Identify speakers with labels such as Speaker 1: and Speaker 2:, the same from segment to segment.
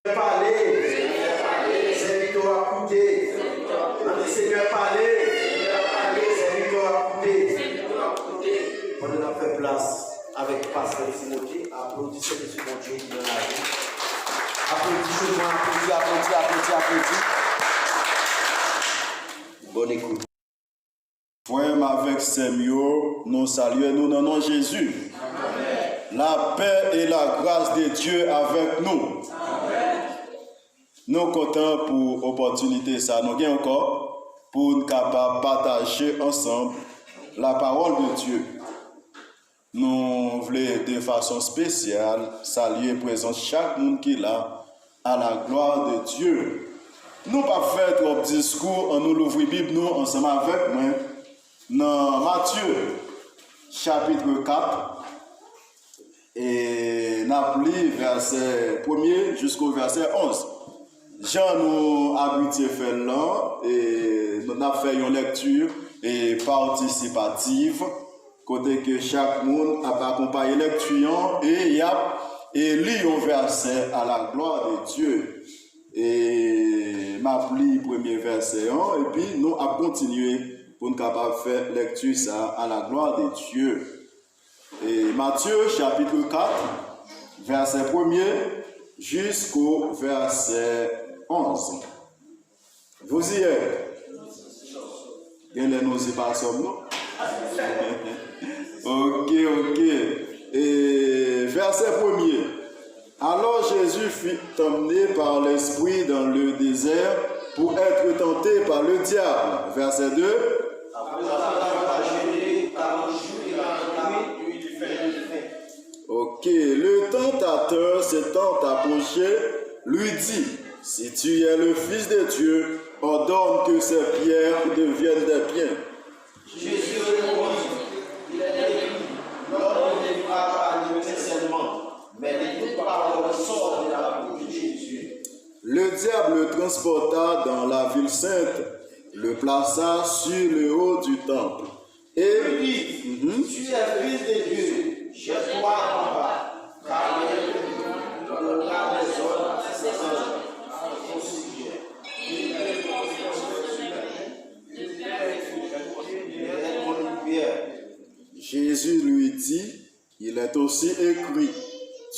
Speaker 1: Parler, serviteur à coûter. Seigneur, parler, serviteur à coûter. On a fait place avec Pasteur Timothée. Applaudissez Jésus, mon Dieu, qui est dans la vie. Applaudissez-moi, applaudissez. Bonne écoute.
Speaker 2: Frère, avec Samuel, nous saluons, nous donnons Jésus. Amen. La paix et la grâce de Dieu avec nous. Amen. Nous comptons pour l'opportunité, ça nous gagne encore, pour nous capables partager ensemble la parole de Dieu. Nous voulons de façon spéciale saluer et présenter chaque monde qui est là à la gloire de Dieu. Nous pas faire trop discours, on nous l'ouvre Bible, nous ensemble avec moi. Dans Matthieu, chapitre 4, et nous avons lu verset 1er jusqu'au verset 11. Jean nous a habitué à faire là, et nous avons fait une lecture et participative, côté que chaque monde a accompagné la lecture et lu un verset à la gloire de Dieu. Et nous avons lu le premier verset 1, et puis nous avons continué pour nous capables de faire lecture ça à la gloire de Dieu. Et Matthieu chapitre 4, verset 1er jusqu'au verset 11. Vous y êtes? Quelle est nos évasions, non? Ok. Et verset 1er. Alors Jésus fut emmené par l'Esprit dans le désert pour être tenté par le diable. Verset 2. Ok, le tentateur s'étant approché, lui dit, si tu es le Fils de Dieu, ordonne que ces pierres deviennent des pains.
Speaker 1: Jésus répondit, il est écrit, l'homme ne vivra pas de pain seulement, mais de toute parole sort de la bouche de Jésus.
Speaker 2: Le diable le transporta dans la ville sainte, le plaça sur le haut du temple. Et
Speaker 1: lui dit, tu es Fils de Dieu, jette-toi en bas, car il est écrit, dans le regard des hommes, c'est à ton sujet. Il est mon pierre.
Speaker 2: Jésus lui dit, il est aussi écrit,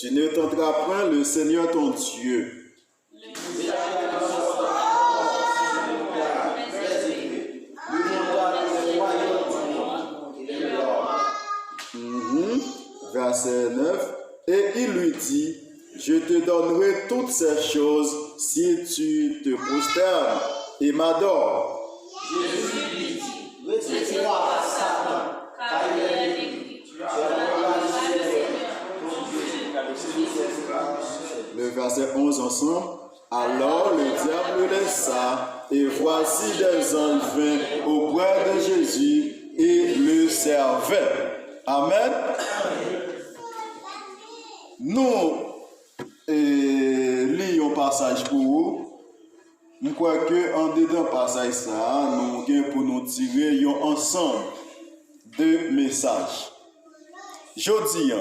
Speaker 2: tu ne tenteras point le Seigneur ton Dieu. Verset 9. Et il lui dit, je te donnerai toutes ces choses si tu te prosternes et m'adores.
Speaker 1: Jésus lui dit, retire-toi, Satan, car il est écrit, tu as
Speaker 2: le verset 11 ensemble. Alors le diable le laissa, et voici des anges vinrent auprès de Jésus et le servaient. Amen. Nous lisons un passage pour vous. Je crois que en dedans passage ça, nous avons pour nous tirer ensemble deux messages. Je dis,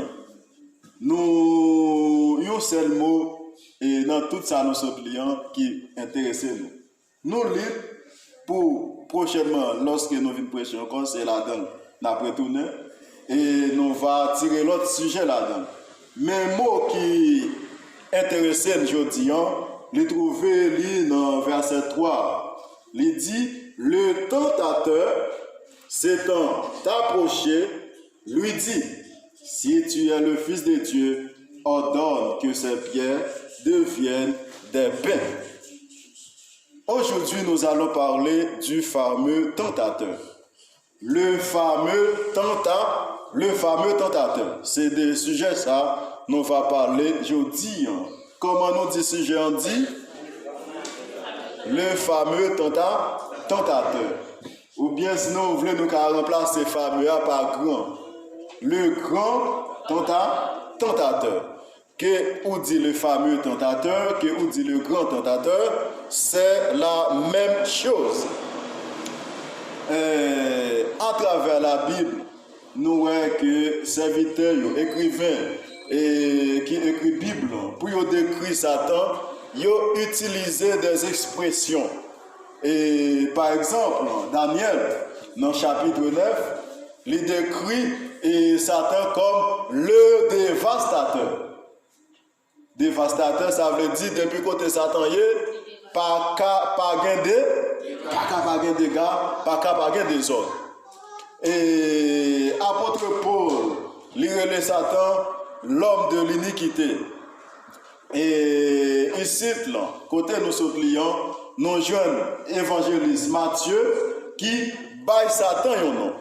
Speaker 2: nous avons un seul mot et dans tout ça nous sommes clients qui intéressent nous. Nous lisons pour prochainement, lorsque nous venons prêcher encore, c'est là-dedans, nous retourner et nous allons tirer l'autre sujet là-dedans. Mais mot qui intéresse je dis, les trouver dans verset 3. Il dit, le tentateur s'étant approché, lui dit, si tu es le Fils de Dieu, ordonne que ces pierres deviennent des pains. Aujourd'hui, nous allons parler du fameux tentateur. Le fameux tentateur. C'est des sujets ça, nous va parler aujourd'hui. Comment nous dit sujet on dit? Le fameux tentateur. Ou bien sinon, vous voulez nous remplacer fameux par grand. Le grand tentateur. Que ou dit le fameux tentateur, que ou dit le grand tentateur, c'est la même chose. À travers la Bible, nous voyons que serviteurs, écrivains, et qui écrit Bible, pour décrire Satan, ils ont utilisé des expressions. Et par exemple, Daniel, dans le chapitre 9, il décrit Satan comme le dévastateur. Dévastateur, ça veut dire depuis côté Satan, pas gain de dégâts, pas gain des ordres. Et apôtre Paul, il relève Satan, l'homme de l'iniquité. Et ici, là, côté nous sommes clients, nous jeunes évangélistes Matthieu qui baille Satan un nom.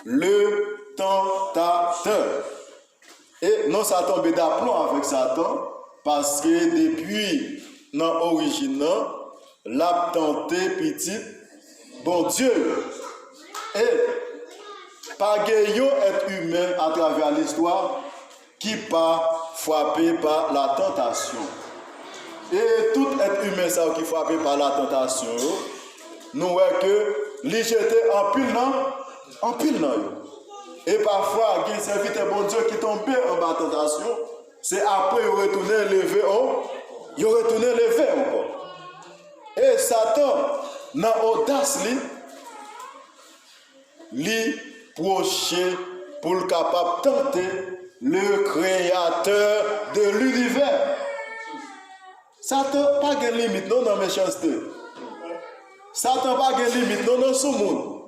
Speaker 2: Le tentateur. Et non, ça tombe d'aplomb avec Satan parce que depuis l'origine, l'a tenté petit bon Dieu. Et pas gagnant être humain à travers l'histoire qui pas frappé par la tentation. Et tout être humain ça qui frappé par la tentation, nous voyons que les jeter en pile non. Et parfois, il y a des serviteurs bon Dieu qui tombent en bas de tentation, c'est après ils retournent lever encore. Et Satan, dans l'audace, lui procher pour le capable de tenter le créateur de l'univers. Satan n'a pas de limite non dans la méchanceté. Satan n'a pas de limite non dans ce monde.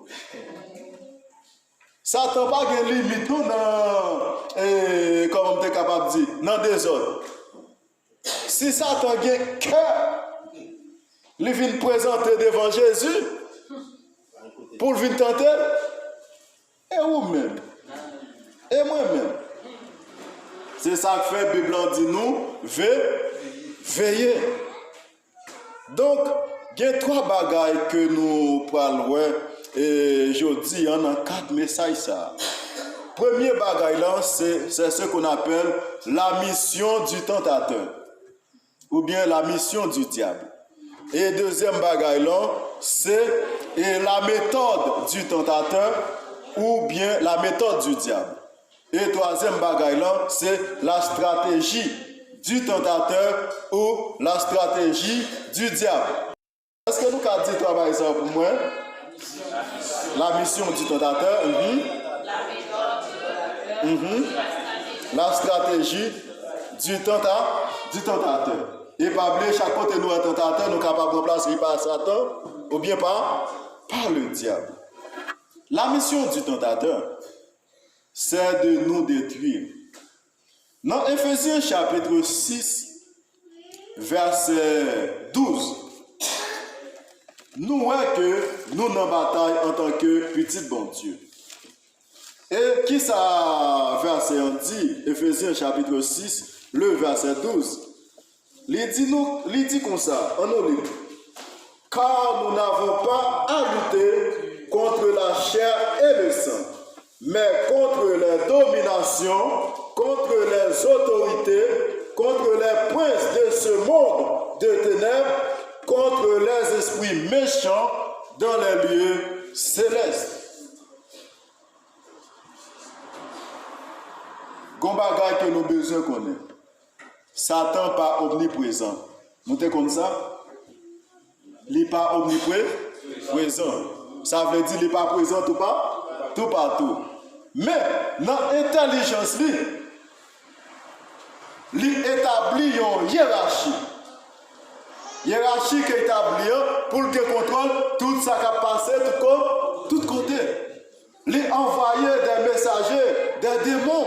Speaker 2: Satan n'a pas de limite non dans, comme on est capable de dire, dans le désordre. Si Satan a un cœur, il vient présenter devant Jésus pour venir tenter, et vous-même, et moi-même. C'est ça que fait la Bible dit nous, veiller. Donc, il y a trois bagailles que nous parlons et je dis, on a 4 messages. Premier bagaille là, c'est ce qu'on appelle la mission du tentateur ou bien la mission du diable. Et deuxième bagaille là, c'est la méthode du tentateur ou bien la méthode du diable. Et troisième bagaille là, c'est la stratégie du tentateur ou la stratégie du diable. Est-ce que nous avons dit travail ça pour moi? La mission du tentateur, la stratégie du tentateur. Et pas oublier, chaque côté nous un tentateur, nous sommes capables de remplacer par Satan ou bien par le diable. La mission du tentateur, c'est de nous détruire. Dans Éphésiens chapitre 6, verset 12, nous voyons que nous sommes en bataille en tant que petit bon Dieu. Et qui ça verset dit, Éphésiens chapitre 6, le verset 12, il dit comme ça, en nous lit, car nous n'avons pas à lutter contre la chair et le sang, mais contre les dominations, contre les autorités, contre les princes de ce monde de ténèbres, contre les esprits méchants dans les lieux célestes. Gombagay que nous besoin connaître. Satan pas omniprésent. Nous te comme ça? Il n'est pas omniprésent. Ça veut dire qu'il n'est pas présent tout partout. Mais dans l'intelligence, il établit une hiérarchie. Hiérarchie qui est établie pour qu'il contrôle tout ça qui a passé de tout côté. Il envoie des messagers, des démons.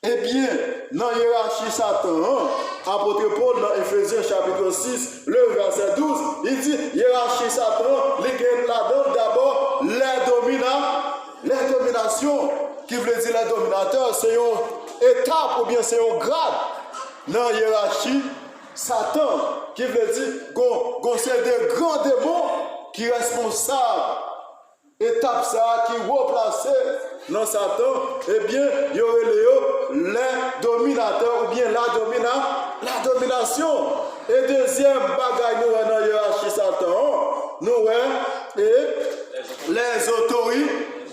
Speaker 2: Eh bien, dans la hiérarchie Satan, apôtre Paul dans Éphésiens chapitre 6, le verset 12, il dit, hiérarchie Satan, il gagne là-dedans d'abord les dominations, qui veut dire les dominateurs, c'est une étape ou bien c'est un grade dans la hiérarchie Satan, qui veut dire qu'on c'est des grands démons qui sont responsables. Étape ça qui replace dans Satan, eh bien, il y aurait les dominateurs ou bien la domination. Et deuxième bagaille, nous dans la hiérarchie Satan, nous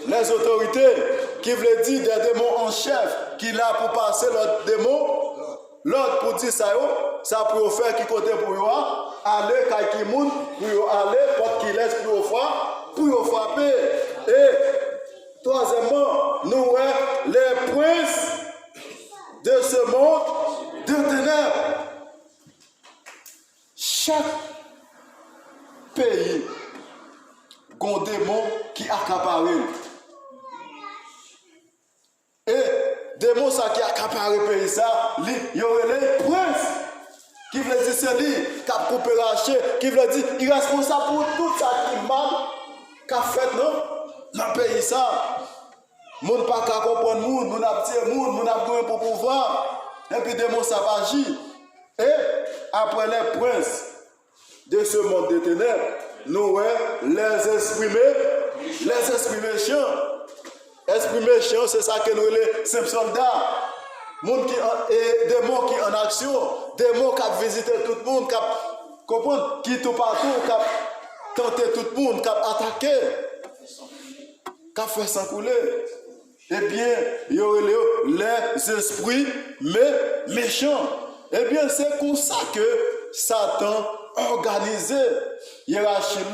Speaker 2: les autorités qui veulent dire des démons en chef qui là pour passer l'autre démon l'autre pour dire ça, ça pour faire qui côté pour yo, aller kay ki moun, pour yo aller, porte qui laisse pour yo frapper. Et troisièmement, nous les princes de ce monde de ténèbres. Chaque pays a un démon qui accapare. Et démon ça qui accapare le pays, il y aurait les princes qui veulent dire c'est lui qui a coupé raché, qui veut dire il est responsable pour tout ça qui est mal, qui a fait dans le pays. Moun pas qu'à comprendre moun, moun a petit moun, moun a besoin pour pouvoir. Et puis démon ça va agir. Et après les princes de ce monde de ténèbres, nous les esprits méchants. Esprits méchants, c'est ça que nous les simples soldats. Moun qui et démons qui en action, démons qui ont visité tout le monde, qui comprendre, qui tout partout, qui tenté tout le monde, qui attaqué, qui fait s'encouler. Eh bien, il y aurait les esprits méchants. Eh bien, c'est comme ça que Satan organisé hiérarchie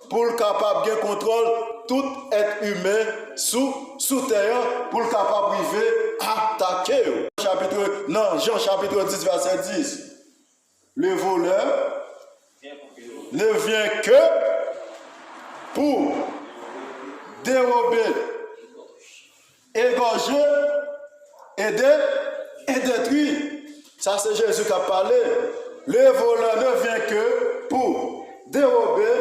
Speaker 2: pour le capable de contrôler tout être humain sous terre pour le capable de attaquer. Jean chapitre 10, verset 10. Le voleur ne vient que pour dérober, égorger et détruire. Ça, c'est Jésus qui a parlé. Le voleur ne vient que pour dérober,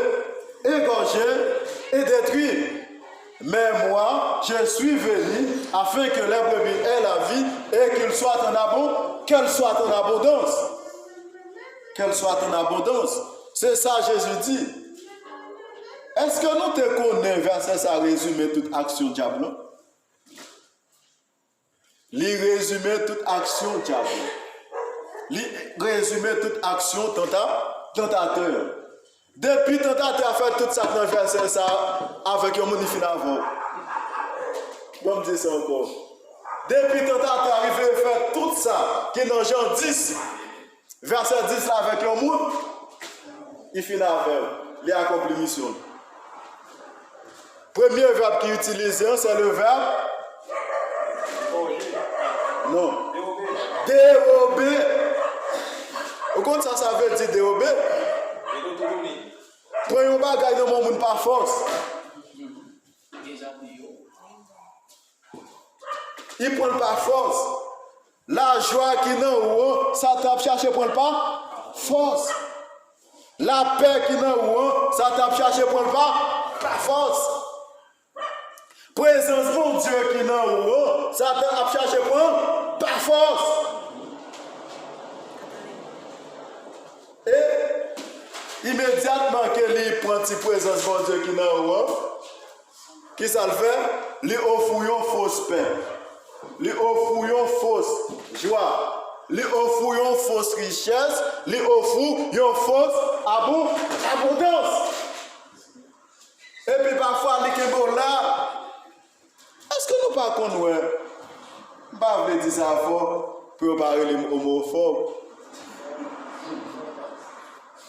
Speaker 2: égorger et détruire. Mais moi, je suis venu afin que les brebis aient la vie et qu'elle soit en abondance. Qu'elle soit en abondance. C'est ça Jésus dit. Est-ce que nous te connaissons, verset ça résume toute action diable? Il résume toute action diable. Il résume toute action tentateur. Depuis tentateur a fait tout ça dans le verset ça avec un monde fin avant. Comme dit ça encore. Depuis tentateur arrivé à faire tout ça qui est dans Jean 10, verset 10 là avec un monde, il finit avec, il a accompli la mission. Premier verbe qu'il utilise, c'est le verbe non. Dérober. Au compte ça veut dire dérober. Prends un bagage dans mon monde par force. Il prend par force. La joie qui est en haut, ça tape chercher prendre par force. La paix qui est en haut, ça tape chercher prendre par force. Présence de Dieu qui est en haut, ça tape chercher prendre par force. Et immédiatement qu'il prend la présence de Dieu qui est en haut, qui ça le fait? Il offre une fausse paix. Il offre une fausse joie. Il offre une fausse richesse. Il offre une fausse abondance. Et puis parfois, il est bon là. Est-ce que nous ne pas qu'on nous pas vous dire ça fort pour parler les homophobes?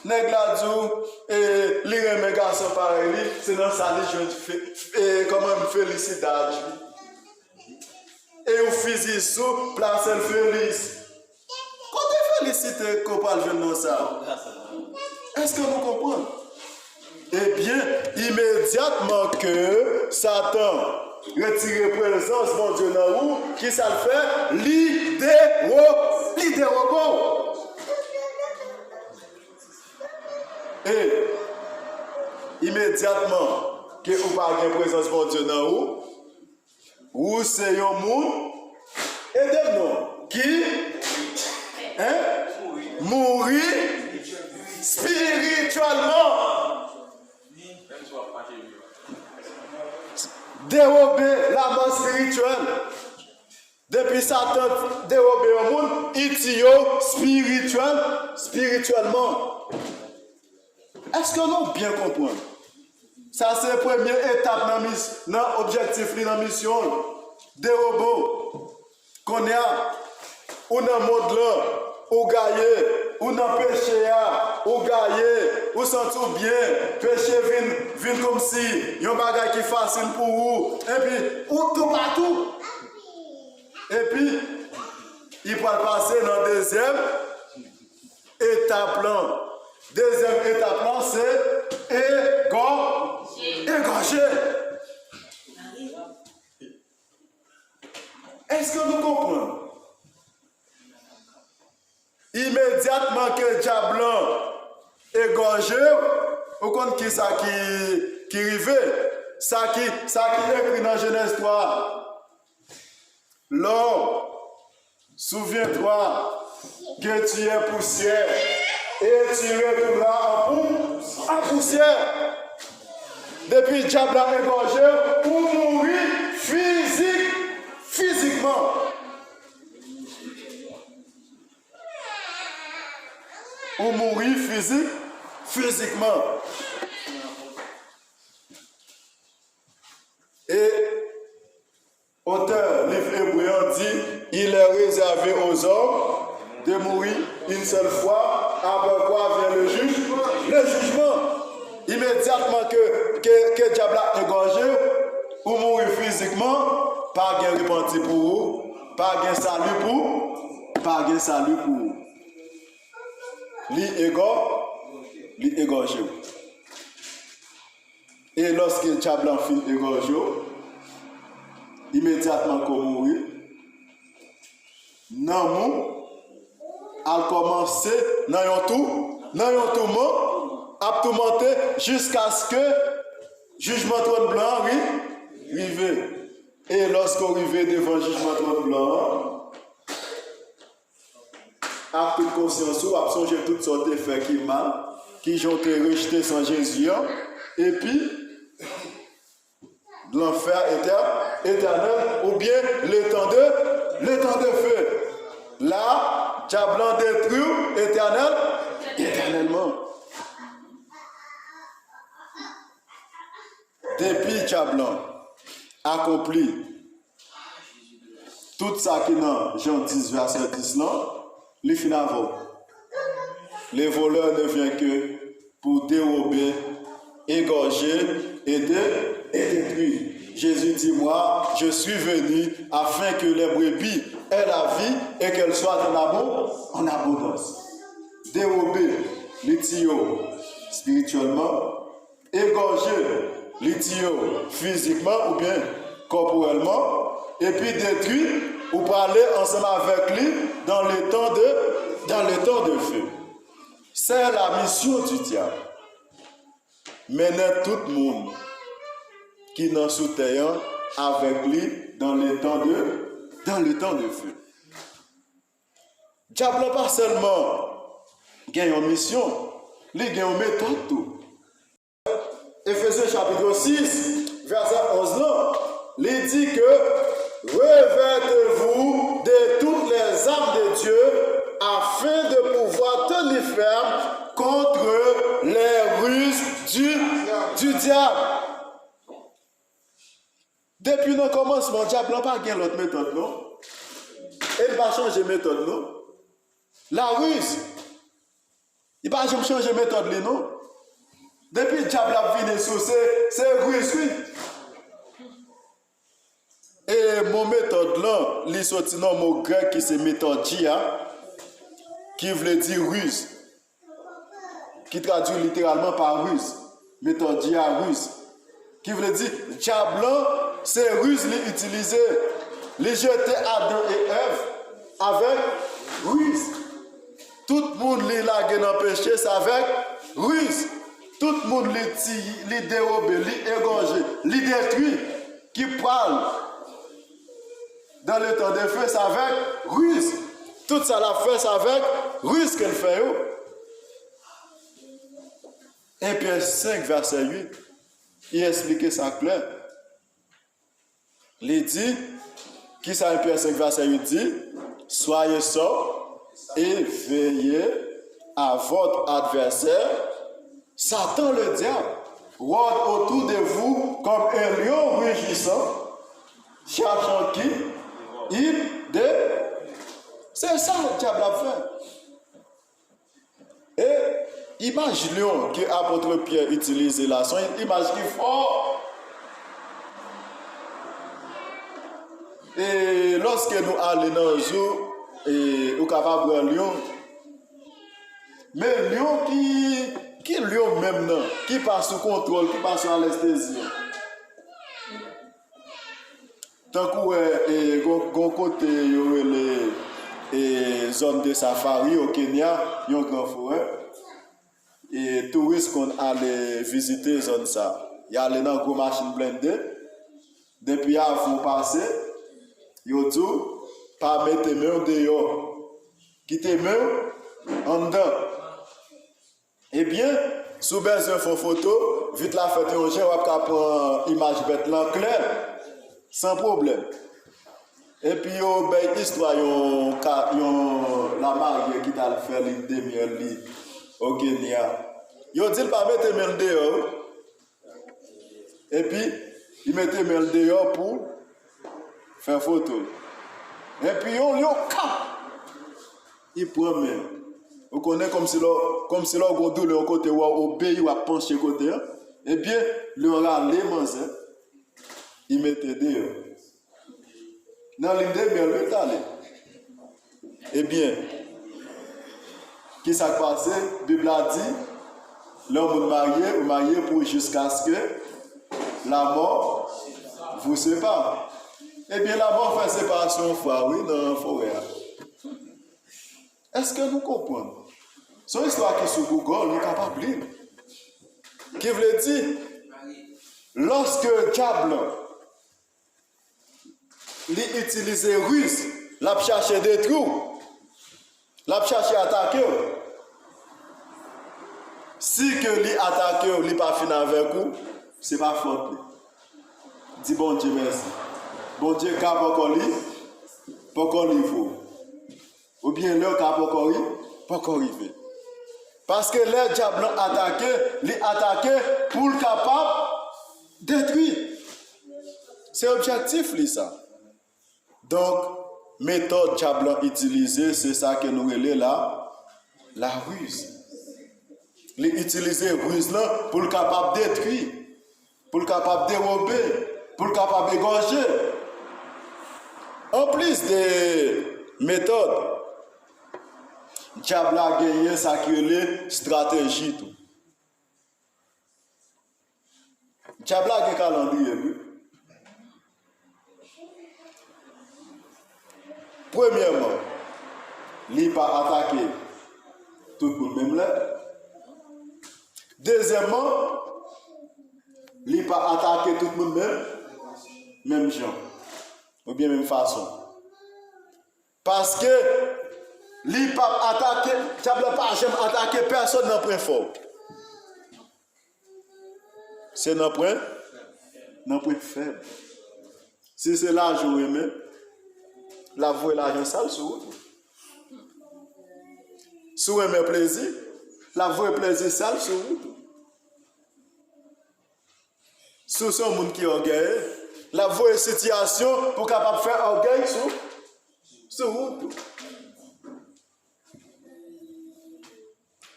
Speaker 2: Nèg la dou et les remet garçon pareil, c'est dans ça les comment me félicite d'âge. Et au physique sous place elle félix. Quand tu félicites qu'on parle jeune dans ça. Est-ce que vous comprenez? Eh bien, immédiatement que Satan retire présence mon Dieu dans vous, qui ça le fait? L'idée robot. Et immédiatement que vous n'avez pas de présence de Dieu dans vous, vous c'est un monde et des noms qui mourit spirituellement. Dérober la mort spirituelle. Depuis Satan dérober au monde, il tue spirituellement. Est-ce que nous bien comprenons? Ça, c'est la première étape dans l'objectif, dans la mission. Des robots qu'on a. ou dans le monde là, ou gaillé, ou dans le péché, ou gaillé, ou sentez bien, péché vient comme si il y a un bagage qui est facile pour vous, et puis, ou tout partout. Et puis, il va passer dans la deuxième étape là. Deuxième étape là, c'est égorger. Est-ce que nous comprenons? Immédiatement que le diable égorgé, vous comprenez qui ça qui arrive? Ça qui est écrit dans Genèse 3. L'homme, souviens-toi que tu es poussière et tu retourneras en poussière. Depuis le diable a égorgé pour mourir physiquement. Ou mourir physiquement. Et auteur livre hébreu dit, il est réservé aux hommes de mourir une seule fois, après quoi vient le jugement. Immédiatement que diable a égorgé, ou mourir physiquement, pas de repenti pour vous, pas de salut pour vous. Li égorgé. Et lorsque le diable fin égorgé, immédiatement qu'on mourit, non, a commencé dans un tourment, à tourmenter jusqu'à ce que jugement trône blanc arrive. Et lorsqu'on arrive devant le jugement trône blanc, à toute conscience, ou à songer toutes sortes d'effets qui mal, qui ont été rejetés sans Jésus, et puis l'enfer éternel, ou bien le temps de feu. Là, diable détruit éternellement. Depuis diable accompli tout ça qui est dans Jean 10, verset 10 là, les finavaux. Les voleurs ne viennent que pour dérober, égorger et détruire. Jésus dit, moi, je suis venu afin que les brebis aient la vie et qu'elles soient en abondance. Dérober les tuyaux spirituellement, égorger les tuyaux physiquement ou bien corporellement, et puis détruire ou parler ensemble avec lui dans le temps de feu. C'est la mission du diable. Mener tout le monde qui n'en soutient avec lui dans le temps de feu. Diable n'a pas seulement gagne une mission, il gagne une méthode tout. Éphésiens chapitre 6, verset 11 là, il dit que revêtez-vous de toutes les armes de Dieu afin de pouvoir tenir ferme contre les ruses du diable. Depuis le commencement, le diable n'a pas gagné l'autre méthode, non? Il va changer de méthode, non? La ruse, il va jamais changer de méthode, non? Depuis le diable a venu sur c'est ruse, oui. Et mon méthode là, il sorti dans le mot grec qui c'est méthodia, qui veut dire ruse, qui traduit littéralement par ruse. Méthodia, ruse. Qui veut dire diable, c'est ruse l'utiliser. Les jeter Adam et Ève avec ruse. Tout le monde les lague dans le péché, c'est avec ruse. Tout le monde les tire, les dérobe, les égorge, les détruit, qui parle dans le temps de feu, c'est avec ruse. Tout ça la fait, c'est avec ruse qu'elle fait. 1 Pierre 5, verset 8, il explique ça clair. Il dit, qui ça 1 Pierre 5, verset 8 dit, soyez sobres et veillez à votre adversaire, Satan le diable, rôde autour de vous comme un lion rugissant, cherchant qui il C'est ça que le diable a fait. Et imaginons que l'apôtre Pierre utilise là, son image qui est fort. Et lorsque nous allons dans le zoo, et nous sommes capables de voir lion, mais lion qui lion même, non, qui passe sous contrôle, qui passe sous anesthésie. Tant qu'on côté les zones de safari au Kenya, il y a un grand forêt. Et touristes qu'on allait visiter zone ça. Il y a les dans une machine blindée. Depuis avant passer, il dit pas mettre tes mains dehors. Quitter tes mains en dedans. Eh bien, sous besoin de photo, vite la fête on va prendre une image bête claire. Sans problème. Et puis, il y a une histoire, la mariée qui t'a fait une demi-heure au Kenya. Il dit pas mettre mes dehors. Et puis, il mettait mes dehors pour faire photo. Et puis, il prend même. Vous connaissez comme si l'on a le côté où on obéit ou à pencher côté. Eh bien, le râle, il mettait dehors. Dans l'idée, mais il est allé. Eh bien, qui s'est passé? La Bible a dit, l'homme marié pour jusqu'à ce que la mort vous sépare. Eh bien, la mort fait séparation fois, oui, dans la forêt. Est-ce que nous comprenons? C'est une histoire qui est sur Google, nous sommes capables de lire. Qui veut dire, lorsque le diable utilise ruse, l'a cherché des trous, l'a cherché attaquer. Si que lui attaque, lui pas fini avec vous, c'est pas faute. Dis bon Dieu merci. Bon Dieu cap encore lui, pas encore lui faut. Ou bien le cap encore lui, pas encore arrivé. Parce que le diable lui attaqué pour le capable détruire. C'est objectif lui ça. Donc, méthode diable utilisée, c'est ça que nous relève là, la ruse. Les utiliser ruse là pour le capable détruire, pour le capable dérober, pour le capable égorger. En plus des méthodes, diable a gagné ça qui est stratégie tout. Diable a gagné calendrier. Premièrement, il n'a pas attaqué tout le monde même là. Deuxièmement, il n'a pas attaqué tout le monde même genre, ou bien même façon. Parce que il n'a pas attaqué, diable n'a pas jamais attaqué personne dans le point fort. C'est dans le point faible. Si c'est l'argent même, la voie l'argent sale sur vous. Si vous aimez plaisir, la voie plaisir sale sur vous. Si vous êtes un monde qui est orgueilleux, la voie situation pour capable faire orgueil sur vous.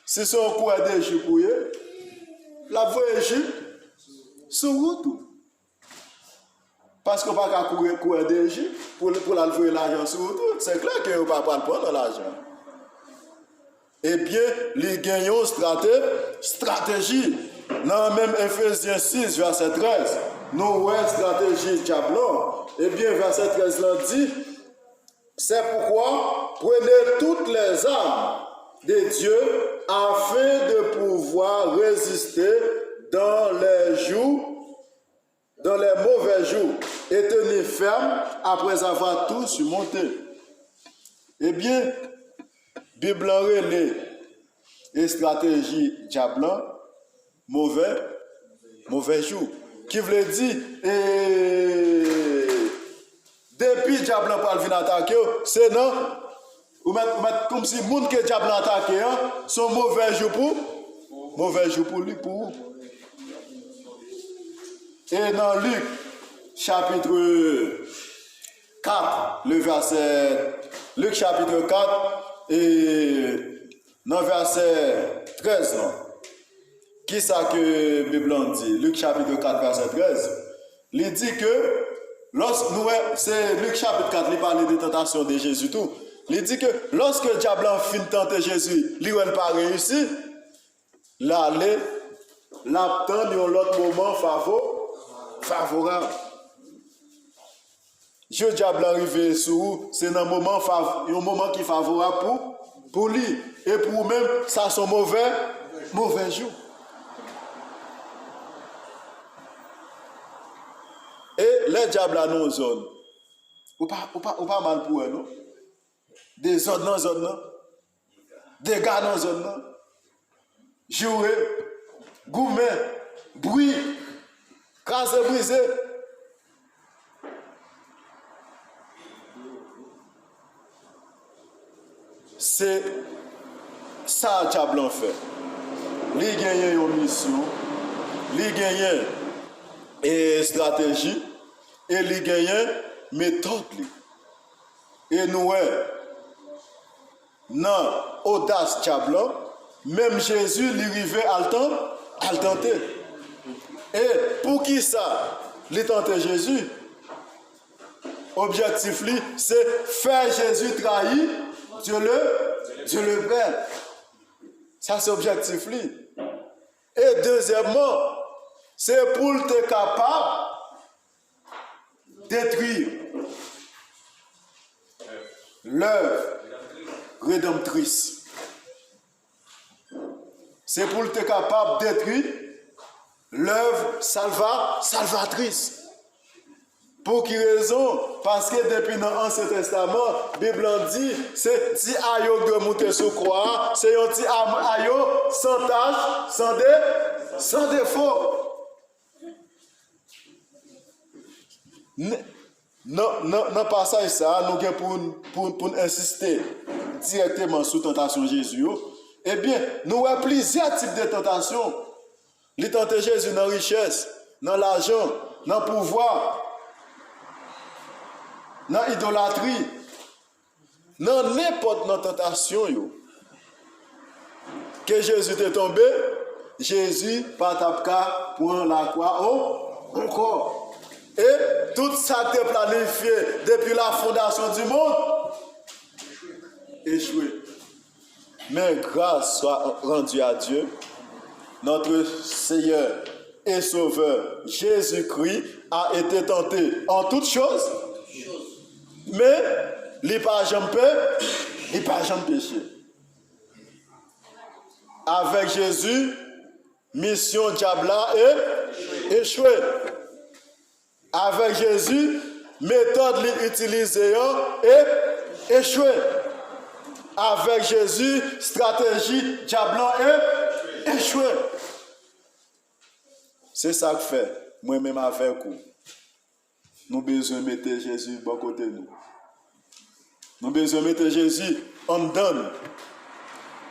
Speaker 2: Si c'est un coup de jus pour eux, la voie jus sur vous. Parce qu'on ne peut pas courir des jus pour la lever l'argent sur vous. C'est clair qu'on ne peut pas prendre l'argent. Eh bien, les gagnants stratégie. Dans même Ephésiens 6, verset 13, nous avons stratégie diablon. Eh bien, verset 13 là dit, c'est pourquoi prenez toutes les armes de Dieu afin de pouvoir résister dans les mauvais jours et tenir ferme après avoir tout surmonté. Eh bien, Bible relève et stratégie diablan mauvais jour. Qui veut dire depuis diablan pour venir attaquer, c'est non ou mettre comme si monde que diablan attaquer sont mauvais jour pour lui pour. Et dans Luc chapitre 4, le verset Luc chapitre 4 et dans verset 13. Non? Qui ça que la Bible dit? Luc chapitre 4 verset 13. Il dit que c'est Luc chapitre 4, il parle des tentations de Jésus tout. Il dit que lorsque le diable a fini de tenter Jésus, il n'a pas réussi, là, l'attend l'autre moment favorable. Je diable arrivé sous, c'est un moment qui est favorable pour lui. Et pour même, ça sont mauvais jours. Et les diables à nos zones, ou pas mal pour eux, non? Des zones dans zone, non? Des gars dans zone, non? Jouer, gourmet, bruit, casser, briser. C'est ça le diable en fait. Il gagne une mission, il gagne une stratégie, et il gagne une méthode. Et nous, dans l'audace diable, même Jésus, il arrivait à le tenter. Et pour qui ça, il tentait Jésus? Objectif, c'est faire Jésus trahir Dieu le Père. Ça, c'est objectif. Et deuxièmement, c'est pour être capable de détruire l'œuvre rédemptrice. C'est pour être capable de détruire l'œuvre salvatrice. Pour quelle raison? Parce que depuis l'Ancien Testament, la Bible dit c'est petit aïe de monter sur croix, c'est un petit aïe sans tache, sans défaut. Non, pas ça, nous avons pour insister directement sur la tentation de Jésus. Eh bien, nous avons plusieurs types de tentations. Les tenter Jésus dans la richesse, dans l'argent, dans le pouvoir, dans l'idolâtrie, dans n'importe quelle tentation. Que Jésus est tombé, Jésus pas tapka pour la croix encore. Et tout ça qui est planifié depuis la fondation du monde, échoué. Mais grâce soit rendue à Dieu, notre Seigneur et Sauveur Jésus-Christ a été tenté en toutes choses, mais il n'a pas jamais péché. Avec Jésus, mission diabla est échouée. Avec Jésus, méthode utilisée est échouée. Avec Jésus, stratégie diabla est échouée. C'est ça que fait, moi-même avec vous. Nous avons besoin de mettre Jésus de bon côté de nous. Nous avons besoin de mettre Jésus en dedans.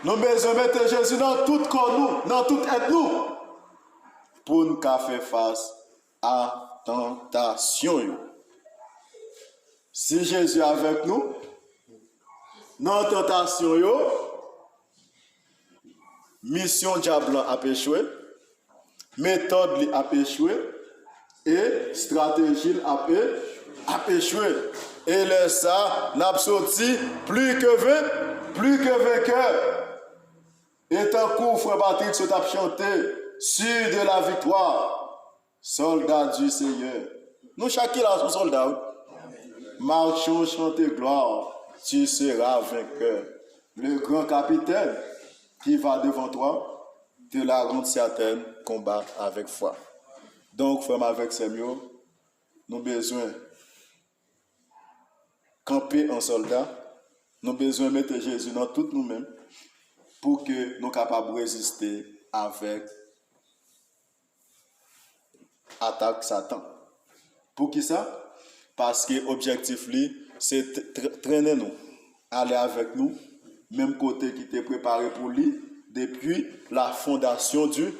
Speaker 2: Nous avons besoin de mettre Jésus dans tout corps nous, dans tout être nous, pour nous faire face à la tentation. Si Jésus est avec nous, dans la tentation, mission diable a échoué, méthode a échoué, et stratégie a échoué. Et là, ça n'a sorti plus que vainqueur. Et tant que frère Patrick se tape chanté, sûr de la victoire, soldat du Seigneur. Nous, chacun là, sommes soldats. Marchons, chanter gloire, tu seras vainqueur. Le grand capitaine qui va devant toi, te la rendre certaine, combat avec foi. Donc, frère avec Samuel, nous avons besoin de camper en soldat, nous avons besoin de mettre Jésus dans tout nous-mêmes pour que nous soyons capables de résister avec l'attaque Satan. Pour qui ça? Parce que l'objectif, c'est traîner nous, aller avec nous, même côté qui était préparé pour lui, depuis la fondation du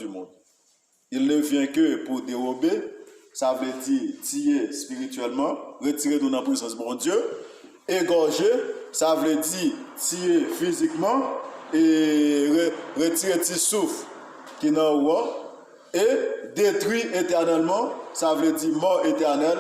Speaker 2: monde. Il ne vient que pour dérober, ça veut dire tirer spirituellement, retirer nous dans la présence de mon Dieu, égorger, ça veut dire tirer physiquement et retirer petit souffle qui est en haut. Et détruire éternellement, ça veut dire mort éternelle